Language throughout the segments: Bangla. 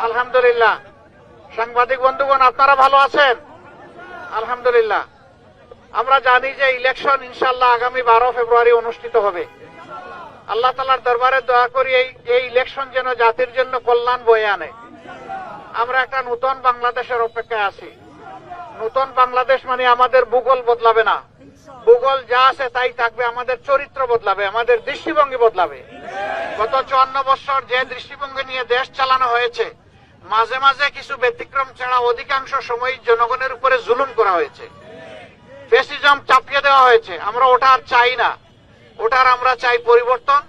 আলহামদুলিল্লাহ। সাংবাদিক বন্ধুগণ, আপনারা ভালো আছেন? আলহামদুলিল্লাহ। আমরা জানি যে ইলেকশন ইনশাআল্লাহ আগামী 12 ফেব্রুয়ারি অনুষ্ঠিত হবে। আল্লাহ তাআলার দরবারে দোয়া করি এই ইলেকশন যেন জাতির জন্য কল্যাণ বয়ে আনে। আমরা একটা নতুন বাংলাদেশের অপেক্ষায় আছি। নতুন বাংলাদেশ মানে আমাদের ভূগোল বদলাবে না, ভূগোল যা আছে তাই থাকবে। আমাদের চরিত্র বদলাবে, আমাদের দৃষ্টিভঙ্গি বদলাবে। গত 54 বছর যে দৃষ্টিভঙ্গি নিয়ে দেশ চালানো হয়েছে, মাঝে মাঝে কিছু ব্যতিক্রম ছাড়া অধিকাংশ সময় জনগণের উপরে জুলুম করা হয়েছে, ফ্যাসিজম চাপিয়ে দেওয়া হয়েছে। আমরা ওটা আর চাই না। ওটার আমরা চাই পরিবর্তন।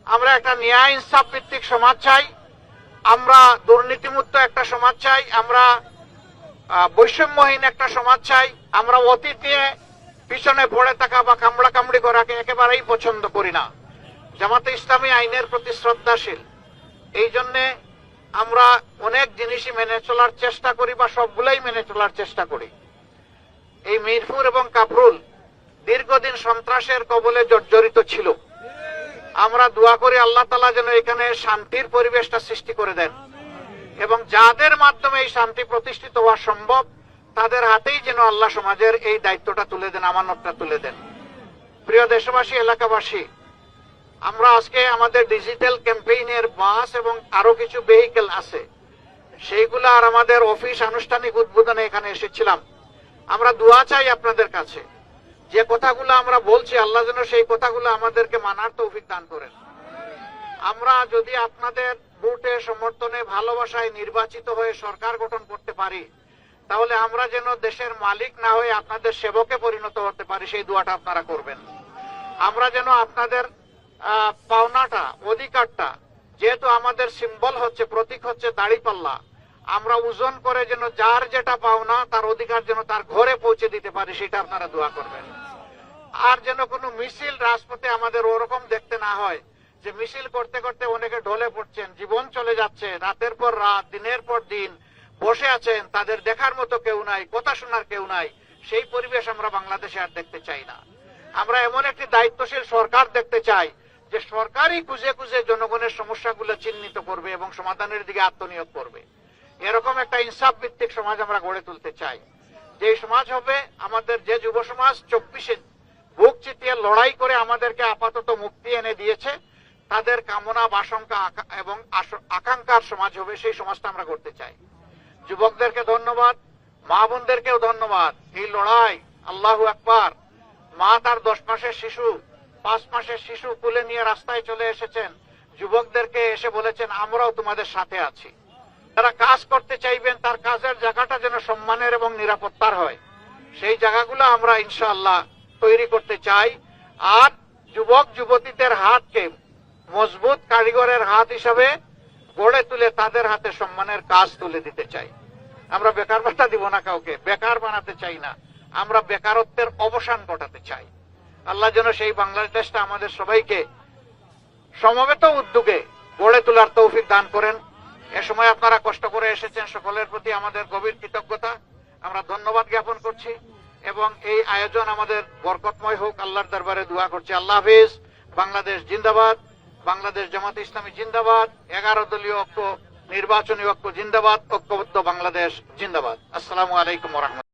আমরা একটা ন্যায় ইনসাফ ভিত্তিক সমাজ চাই, আমরা দুর্নীতিমুক্ত একটা সমাজ চাই, আমরা বৈষম্যহীন একটা সমাজ চাই। আমরা অতীত নিয়ে পিছনে পড়ে থাকা বা কামড়া কামড়ি করাকে একেবারেই পছন্দ করি না। জামাতে ইসলামী আইনের প্রতি শ্রদ্ধাশীল, এই জন্যে আমরা অনেক জিনিসই মেনে চলার চেষ্টা করি বা সবগুলাই মেনে চলার চেষ্টা করি। এই মিরপুর এবং কাফরুল দীর্ঘদিন সন্ত্রাসের কবলে জর্জরিত ছিল। আমরা দোয়া করি আল্লাহ তাআলা যেন এখানে শান্তির পরিবেশটা সৃষ্টি করে দেন এবং যাদের মাধ্যমে এই শান্তি প্রতিষ্ঠিত হওয়া সম্ভব তাদের হাতেই যেন আল্লাহ সমাজের এই দায়িত্বটা তুলে দেন, আমানতটা তুলে দেন। প্রিয় দেশবাসী, এলাকাবাসী, আমরা আজকে আমাদের ডিজিটাল ক্যাম্পেইনের বাস এবং আরো কিছু ভেহিকেল আছে, সেইগুলো আর আমাদের অফিস আনুষ্ঠানিক উদ্বোধনে এখানে এসেছিলাম। আমরা দোয়া চাই আপনাদের কাছে, যে কথাগুলো আমরা বলছি আল্লাহ যেন সেই কথাগুলো আমাদেরকে মানার তৌফিক দান করেন। আমরা যদি আপনাদের ভোটে সমর্থনে ভালোবাসায় নির্বাচিত হয়ে সরকার গঠন করতে পারি, তাহলে আমরা যেন দেশের মালিক না হয়ে আপনাদের সেবকে পরিণত হতে পারি, সেই দোয়াটা আপনারা করবেন। আমরা যেন আপনাদের পাওনাটা, অধিকারটা, যেহেতু আমাদের সিম্বল হচ্ছে, প্রতীক হচ্ছে দাড়িপাল্লা, আমরা ওজন করে যেন যার যেটা পাওনা তার অধিকার যেন তার ঘরে পৌঁছে দিতে পারি, সেটা আপনারা দোয়া করবেন। আর যেন কোনো মিছিল রাজপথে আমাদের ওরকম দেখতে না হয় যে মিছিল করতে করতে অনেকে ঢলে পড়ছেন, জীবন চলে যাচ্ছে, রাতের পর রাত, দিনের পর দিন বসে আছেন, তাদের দেখার মতো কেউ নাই, কথা শোনার কেউ নাই। সেই পরিবেশ আমরা বাংলাদেশে আর দেখতে চাই না। আমরা এমন একটি দায়িত্বশীল সরকার দেখতে চাই যে সরকারই খুঁজে খুঁজে জনগণের সমস্যাগুলো চিহ্নিত করবে এবং সমাধানের দিকে আত্মনিয়োগ করবে। এরকম একটা ইনসাফ ভিত্তিক সমাজ আমরা গড়ে তুলতে চাই। যে সমাজ হবে আমাদের, যে যুব সমাজ 24-এ বুক চিতিয়ে লড়াই করে আমাদেরকে আপাতত মুক্তি এনে দিয়েছে, তাদের কামনা, বাসঙ্কা এবং আকাঙ্ক্ষার সমাজ হবে, সেই সমাজটা আমরা করতে চাই। যুবকদেরকে ধন্যবাদ, মা বোনদেরকেও ধন্যবাদ। এই লড়াই, আল্লাহু আকবার। মা তার 10 মাসের শিশু, 5 মাসের শিশু কোলে নিয়ে রাস্তায় চলে এসেছেন, যুবকদেরকে এসে বলেছেন আমরাও তোমাদের সাথে আছি। যারা কাজ করতে চাইবেন তার কাজের জায়গাটা যেন সম্মানের এবং নিরাপত্তার হয়, সেই জায়গাগুলো আমরা ইনশাআল্লাহ তৈরি করতে চাই। আর যুবক যুবতীদের হাতকে মজবুত কারিগরের হাত হিসাবে গড়ে তুলে তাদের হাতে সম্মানের কাজ তুলে দিতে চাই। আমরা বেকার ভাতা দিব না, কাউকে বেকার বানাতে চাই না, আমরা বেকারত্বের অবসান ঘটাতে চাই। আল্লাহ যেন সেই বাংলাদেশটা আমাদের সবাইকে সমবেত উদ্যোগে গড়ে তোলার তৌফিক দান করেন। এ সময় আপনারা কষ্ট করে এসেছেন, সকলের প্রতি আমাদের গভীর কৃতজ্ঞতা, আমরা ধন্যবাদ জ্ঞাপন করছি এবং এই আয়োজন আমাদের বরকতময় হোক, আল্লাহর দরবারে দোয়া করছি। আল্লাহ হাফেজ। বাংলাদেশ জিন্দাবাদ, বাংলাদেশ জামাতে ইসলামী জিন্দাবাদ, 11 দলীয় ঐক্য, নির্বাচনী ঐক্য জিন্দাবাদ, ঐক্যবদ্ধ বাংলাদেশ জিন্দাবাদ। আসসালামু আলাইকুম ওয়া রাহমাতুল্লাহ।